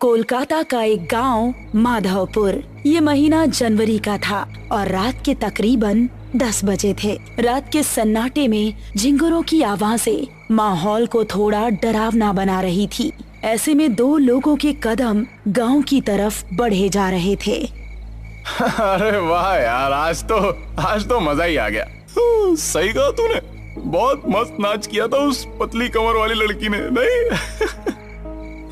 कोलकाता का एक गांव माधवपुर। ये महीना जनवरी का था और रात के तकरीबन 10 बजे थे। रात के सन्नाटे में झिंगुरों की आवाजें माहौल को थोड़ा डरावना बना रही थी। ऐसे में 2 लोगों के कदम गांव की तरफ बढ़े जा रहे थे। अरे वाह यार, आज तो मजा ही आ गया। सही कहा तूने, बहुत मस्त नाच किया था उस पतली कमर वाली लड़की ने, नहीं?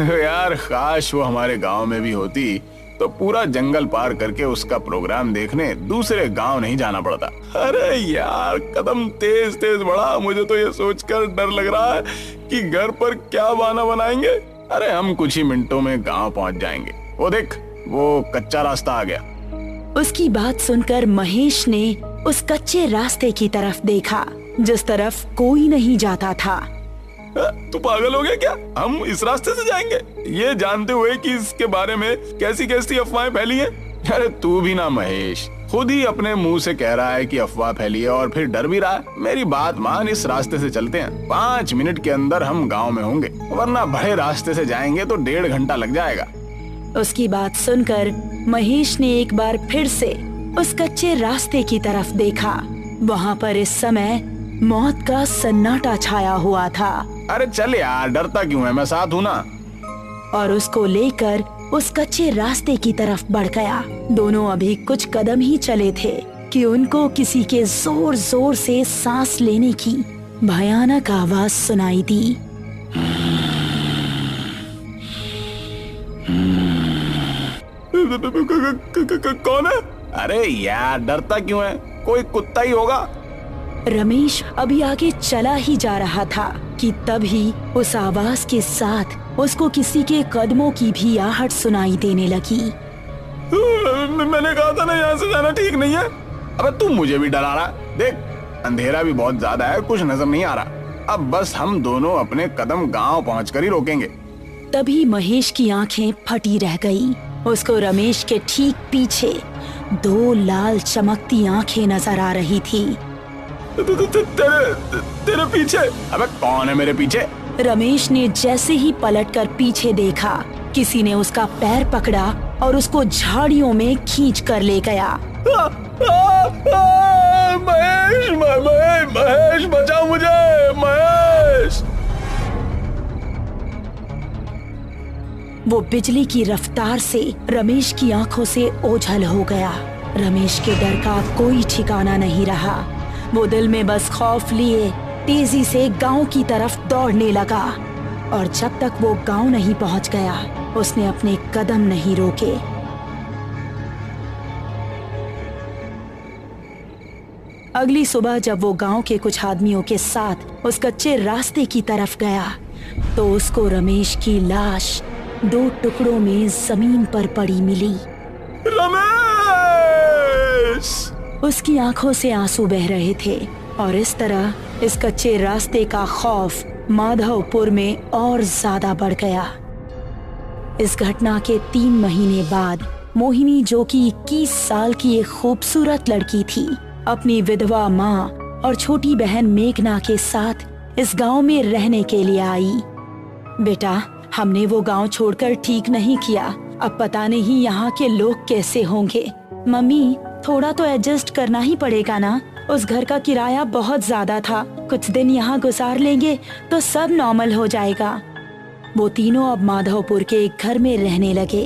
यार काश वो हमारे गांव में भी होती तो पूरा जंगल पार करके उसका प्रोग्राम देखने दूसरे गांव नहीं जाना पड़ता। अरे यार कदम तेज तेज बढ़ा, मुझे तो ये सोचकर डर लग रहा है कि घर पर क्या बहाना बनाएंगे। अरे हम कुछ ही मिनटों में गांव पहुंच जाएंगे। वो देख, वो कच्चा रास्ता आ गया। उसकी बात सुनकर महेश ने उस कच्चे रास्ते की तरफ देखा जिस तरफ कोई नहीं जाता था। तू पागल हो गया क्या? हम इस रास्ते से जाएंगे ये जानते हुए कि इसके बारे में कैसी कैसी अफवाहें फैली हैं? अरे तू भी ना महेश, खुद ही अपने मुंह से कह रहा है कि अफवाह फैली है और फिर डर भी रहा है। मेरी बात मान, इस रास्ते से चलते हैं। 5 मिनट के अंदर हम गांव में होंगे, वरना बड़े रास्ते से जाएंगे तो 1.5 घंटा लग जाएगा। उसकी बात सुनकर महेश ने एक बार फिर से उस कच्चे रास्ते की तरफ देखा। वहाँ पर इस समय मौत का सन्नाटा छाया हुआ था। अरे चल यार, डरता क्यों है, मैं साथ हूँ ना। और उसको लेकर उस कच्चे रास्ते की तरफ बढ़ गया। दोनों अभी कुछ कदम ही चले थे कि उनको किसी के जोर जोर से सांस लेने की भयानक आवाज सुनाई दी। कौन है? अरे यार डरता क्यों है, कोई कुत्ता ही होगा। रमेश अभी आगे चला ही जा रहा था कि तभी उस आवाज के साथ उसको किसी के कदमों की भी आहट सुनाई देने लगी। मैंने कहा था ना, यहाँ से जाना ठीक नहीं है। अबे तू मुझे भी डरा रहा। देख, अंधेरा भी बहुत ज्यादा है, कुछ नजर नहीं आ रहा। अब बस हम दोनों अपने कदम गांव पहुंचकर ही रोकेंगे। तभी महेश की आंखें फटी रह गई। उसको रमेश के ठीक पीछे 2 लाल चमकती आंखें नजर आ रही थी। तेरे पीछे? अबे कौन है मेरे पीछे? रमेश ने जैसे ही पलटकर पीछे देखा, किसी ने उसका पैर पकड़ा और उसको झाड़ियों में खींच कर ले गया। महेश, महेश बचाओ मुझे, महेश! वो बिजली की रफ्तार से रमेश की आंखों से ओझल हो गया। रमेश के डर का कोई ठिकाना नहीं रहा। वो दिल में बस खौफ लिए तेजी से गांव की तरफ दौड़ने लगा और जब तक वो गांव नहीं पहुंच गया, उसने अपने कदम नहीं रोके। अगली सुबह जब वो गांव के कुछ आदमियों के साथ उस कच्चे रास्ते की तरफ गया तो उसको रमेश की लाश 2 टुकड़ों में जमीन पर पड़ी मिली। रमेश! उसकी आंखों से आंसू बह रहे थे और इस तरह इस कच्चे रास्ते का खौफ माधवपुर में और ज्यादा बढ़ गया। इस घटना के 3 महीने बाद मोहिनी, जो कि 21 साल की एक खूबसूरत लड़की थी, अपनी विधवा माँ और छोटी बहन मेघना के साथ इस गांव में रहने के लिए आई। बेटा, हमने वो गांव छोड़कर ठीक नहीं किया। अब पता नहीं यहाँ के लोग कैसे होंगे। मम्मी, थोड़ा तो एडजस्ट करना ही पड़ेगा ना। उस घर का किराया बहुत ज्यादा था। कुछ दिन यहाँ गुजार लेंगे तो सब नॉर्मल हो जाएगा। वो तीनों अब माधवपुर के एक घर में रहने लगे।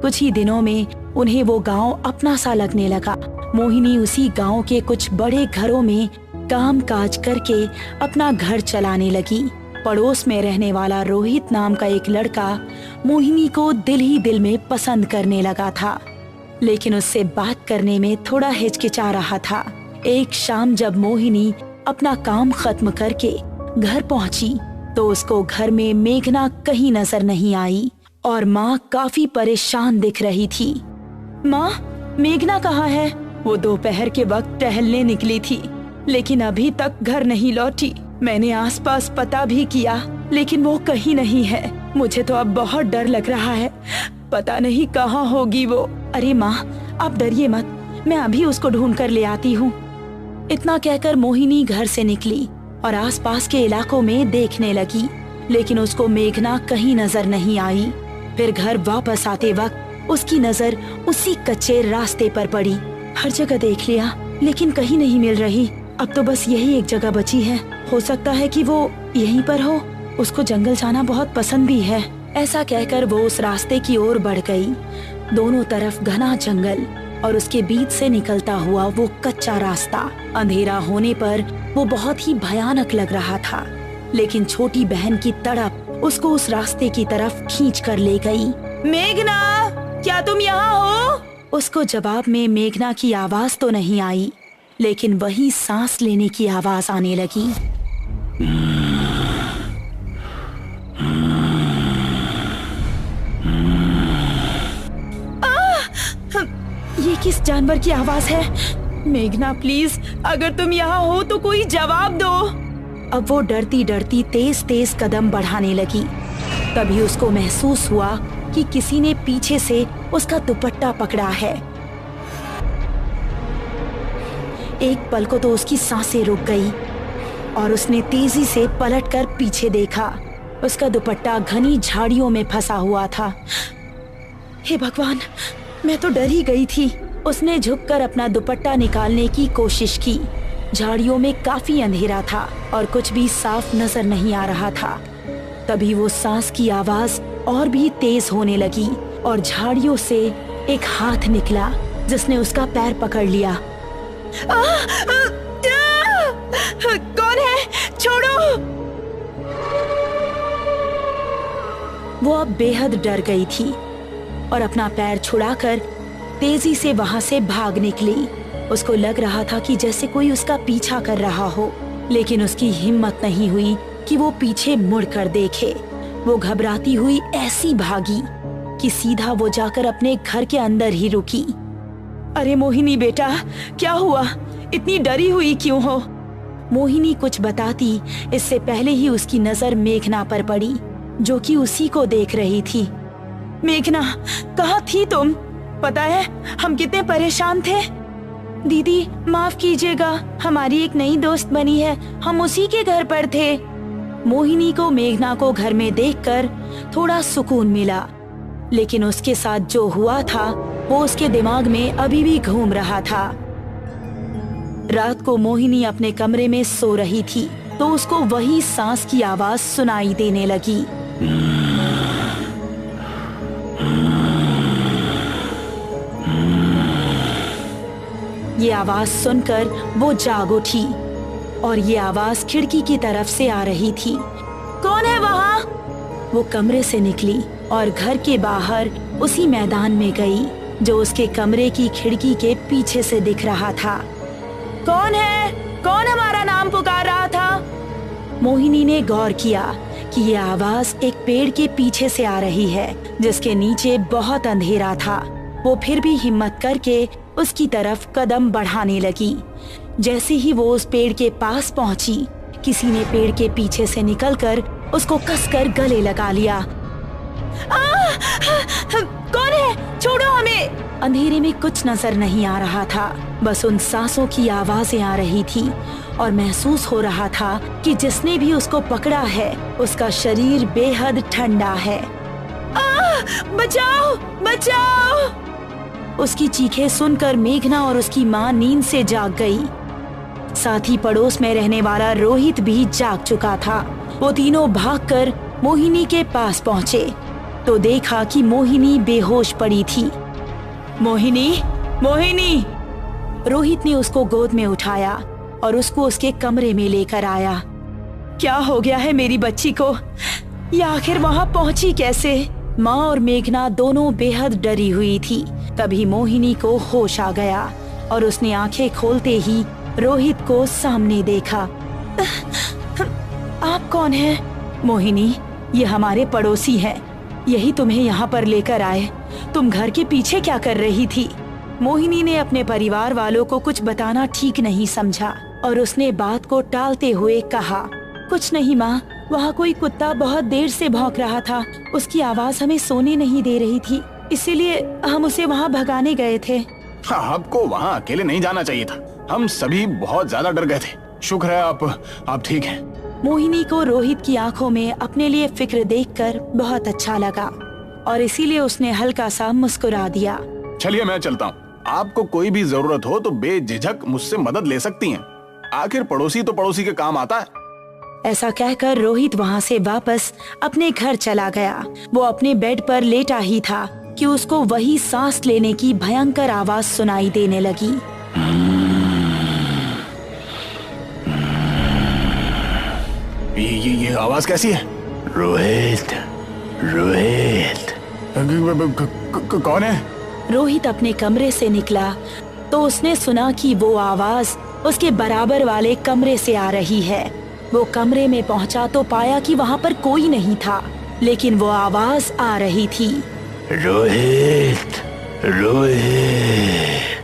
कुछ ही दिनों में उन्हें वो गांव अपना सा लगने लगा। मोहिनी उसी गांव के कुछ बड़े घरों में काम काज करके अपना घर चलाने लगी। पड़ोस में रहने वाला रोहित नाम का एक लड़का मोहिनी को दिल ही दिल में पसंद करने लगा था, लेकिन उससे बात करने में थोड़ा हिचकिचा रहा था। एक शाम जब मोहिनी अपना काम खत्म करके घर पहुंची तो उसको घर में मेघना कहीं नजर नहीं आई और माँ काफी परेशान दिख रही थी। माँ, मेघना कहाँ है? वो दोपहर के वक्त टहलने निकली थी लेकिन अभी तक घर नहीं लौटी। मैंने आसपास पता भी किया लेकिन वो कहीं नहीं है। मुझे तो अब बहुत डर लग रहा है, पता नहीं कहाँ होगी वो। अरे माँ, आप डरिए मत, मैं अभी उसको ढूंढ कर ले आती हूँ। इतना कहकर मोहिनी घर से निकली और आसपास के इलाकों में देखने लगी, लेकिन उसको मेघना कहीं नजर नहीं आई। फिर घर वापस आते वक्त उसकी नजर उसी कच्चे रास्ते पर पड़ी। हर जगह देख लिया लेकिन कहीं नहीं मिल रही। अब तो बस यही एक जगह बची है। हो सकता है कि वो यहीं पर हो। उसको जंगल जाना बहुत पसंद भी है। ऐसा कहकर वो उस रास्ते की ओर बढ़ गई। दोनों तरफ घना जंगल और उसके बीच से निकलता हुआ वो कच्चा रास्ता। अंधेरा होने पर वो बहुत ही भयानक लग रहा था, लेकिन छोटी बहन की तड़प उसको उस रास्ते की तरफ खींच कर ले गई। मेघना, क्या तुम यहाँ हो? उसको जवाब में मेघना की आवाज तो नहीं आई, लेकिन वही सांस लेने की आवाज आने लगी। ये किस जानवर की आवाज है? मेघना प्लीज, अगर तुम यहाँ हो तो कोई जवाब दो। अब वो डरती डरती तेज तेज कदम बढ़ाने लगी। तभी उसको महसूस हुआ कि किसी ने पीछे से उसका दुपट्टा पकड़ा है। एक पल को तो उसकी सांसें रुक गई और उसने तेजी से पलटकर पीछे देखा। उसका दुपट्टा घनी झाड़ियों में फंसा हुआ था। हे भगवान, मैं तो डर ही गई थी। उसने झुककर अपना दुपट्टा निकालने की कोशिश की। झाड़ियों में काफी अंधेरा था और कुछ भी साफ नजर नहीं आ रहा था। तभी वो सांस की आवाज और भी तेज होने लगी और झाड़ियों से एक हाथ निकला जिसने उसका पैर पकड़ लिया। कौन है? छोड़ो! वो अब बेहद डर गई थी और अपना पैर छुड़ाकर तेजी से वहां से भाग निकली। उसको लग रहा था कि जैसे कोई उसका पीछा कर रहा हो, लेकिन उसकी हिम्मत नहीं हुई कि वो पीछे मुड़कर देखे। वो घबराती हुई ऐसी भागी कि सीधा वो जाकर अपने घर के अंदर ही रुकी। अरे मोहिनी बेटा, क्या हुआ? इतनी डरी हुई क्यों हो? मोहिनी कुछ बताती इससे पहले ही उसकी नजर मेघना पर पड़ी, जो कि उसी को देख रही थी। मेघना, कहाँ थी तुम? पता है हम कितने परेशान थे। दीदी माफ कीजिएगा, हमारी एक नई दोस्त बनी है, हम उसी के घर पर थे। मोहिनी को मेघना को घर में देखकर थोड़ा सुकून मिला, लेकिन उसके साथ जो हुआ था वो उसके दिमाग में अभी भी घूम रहा था। रात को मोहिनी अपने कमरे में सो रही थी तो उसको वही सांस की आवाज सुनाई देने लगी। ये आवाज सुनकर वो जाग उठी और ये आवाज खिड़की की तरफ से आ रही थी। कौन है वहाँ? वो कमरे से निकली और घर के बाहर उसी मैदान में गई जो उसके कमरे की खिड़की के पीछे से दिख रहा था। कौन है? कौन हमारा नाम पुकार रहा था? मोहिनी ने गौर किया कि ये आवाज एक पेड़ के पीछे से आ रही है जिसके नीचे बहुत अंधेरा था। वो फिर भी हिम्मत करके उसकी तरफ कदम बढ़ाने लगी। जैसे ही वो उस पेड़ के पास पहुंची, किसी ने पेड़ के पीछे से निकलकर उसको कसकर गले लगा लिया। कौन है? छोड़ो हमें! अंधेरे में कुछ नजर नहीं आ रहा था, बस उन सांसों की आवाजें आ रही थी और महसूस हो रहा था कि जिसने भी उसको पकड़ा है उसका शरीर बेहद ठंडा है। बचाओ! बचाओ! उसकी चीखें सुनकर मेघना और उसकी माँ नींद से जाग गई। साथ ही पड़ोस में रहने वाला रोहित भी जाग चुका था। वो तीनों भागकर मोहिनी के पास पहुँचे तो देखा कि मोहिनी बेहोश पड़ी थी। मोहिनी, मोहिनी! रोहित ने उसको गोद में उठाया और उसको उसके कमरे में लेकर आया। क्या हो गया है मेरी बच्ची को? ये आखिर वहाँ पहुँची कैसे? माँ और मेघना दोनों बेहद डरी हुई थी। तभी मोहिनी को होश आ गया और उसने आंखें खोलते ही रोहित को सामने देखा। आप कौन हैं? मोहिनी, ये हमारे पड़ोसी हैं। यही तुम्हें यहाँ पर लेकर आए। तुम घर के पीछे क्या कर रही थी? मोहिनी ने अपने परिवार वालों को कुछ बताना ठीक नहीं समझा और उसने बात को टालते हुए कहा, कुछ नहीं माँ, वहाँ कोई कुत्ता बहुत देर से भौंक रहा था। उसकी आवाज हमें सोने नहीं दे रही थी, इसीलिए हम उसे वहाँ भगाने गए थे। आपको वहाँ अकेले नहीं जाना चाहिए था। हम सभी बहुत ज्यादा डर गए थे। शुक्र है आप ठीक हैं। मोहिनी को रोहित की आंखों में अपने लिए फिक्र देखकर बहुत अच्छा लगा। और इसीलिए उसने हल्का सा मुस्कुरा दिया। चलिए मैं चलता हूँ। आपको कोई भी जरूरत हो तो बेझिझक मुझसे मदद ले सकती हैं। आखिर पड़ोसी तो पड़ोसी के काम आता है। ऐसा कहकर रोहित वहाँ से वापस अपने घर चला गया। वो अपने बेड पर लेटा ही था कि उसको वही सांस लेने की भयंकर आवाज सुनाई देने लगी। ये आवाज कैसी है? रोहित, रोहित। कौन है? रोहित अपने कमरे से निकला तो उसने सुना कि वो आवाज उसके बराबर वाले कमरे से आ रही है। वो कमरे में पहुंचा तो पाया कि वहाँ पर कोई नहीं था, लेकिन वो आवाज आ रही थी। रोहित, रोहित।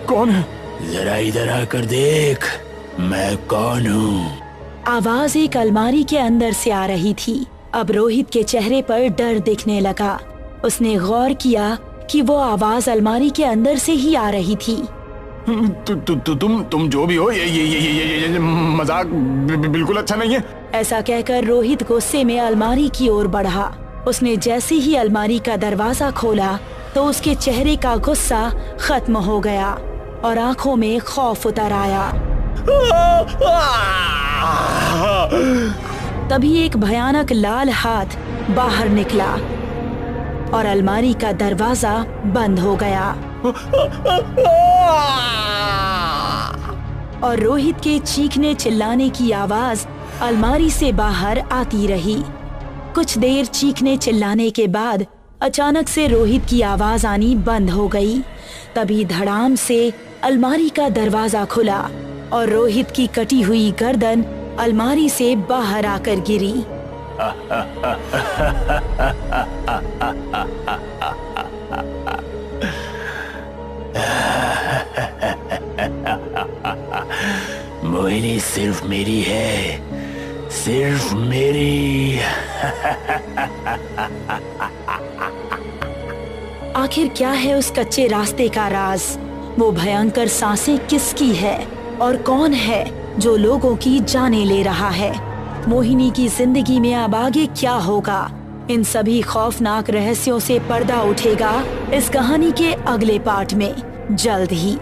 कौन है? जरा इधर आकर देख, मैं कौन हूँ। आवाज एक अलमारी के अंदर से आ रही थी। अब रोहित के चेहरे पर डर दिखने लगा। उसने गौर किया कि वो आवाज अलमारी के अंदर से ही आ रही थी। तुम जो भी हो, ये मजाक बिल्कुल अच्छा नहीं है। ऐसा कहकर रोहित गुस्से में अलमारी की ओर बढ़ा। उसने जैसे ही अलमारी का दरवाजा खोला तो उसके चेहरे का गुस्सा खत्म हो गया और आंखों में खौफ उतर आया। तभी एक भयानक लाल हाथ बाहर निकला और अलमारी का दरवाजा बंद हो गया और रोहित के चीखने चिल्लाने की आवाज अलमारी से बाहर आती रही। कुछ देर चीखने चिल्लाने के बाद अचानक से रोहित की आवाज आनी बंद हो गई। तभी धड़ाम से अलमारी का दरवाजा खुला और रोहित की कटी हुई गर्दन अलमारी से बाहर आकर गिरी। मोहिनी सिर्फ मेरी है, सिर्फ मेरी। आखिर क्या है उस कच्चे रास्ते का राज? वो भयंकर सांसें किसकी है और कौन है जो लोगों की जानें ले रहा है? मोहिनी की जिंदगी में अब आगे क्या होगा? इन सभी खौफनाक रहस्यों से पर्दा उठेगा इस कहानी के अगले पार्ट में जल्द ही।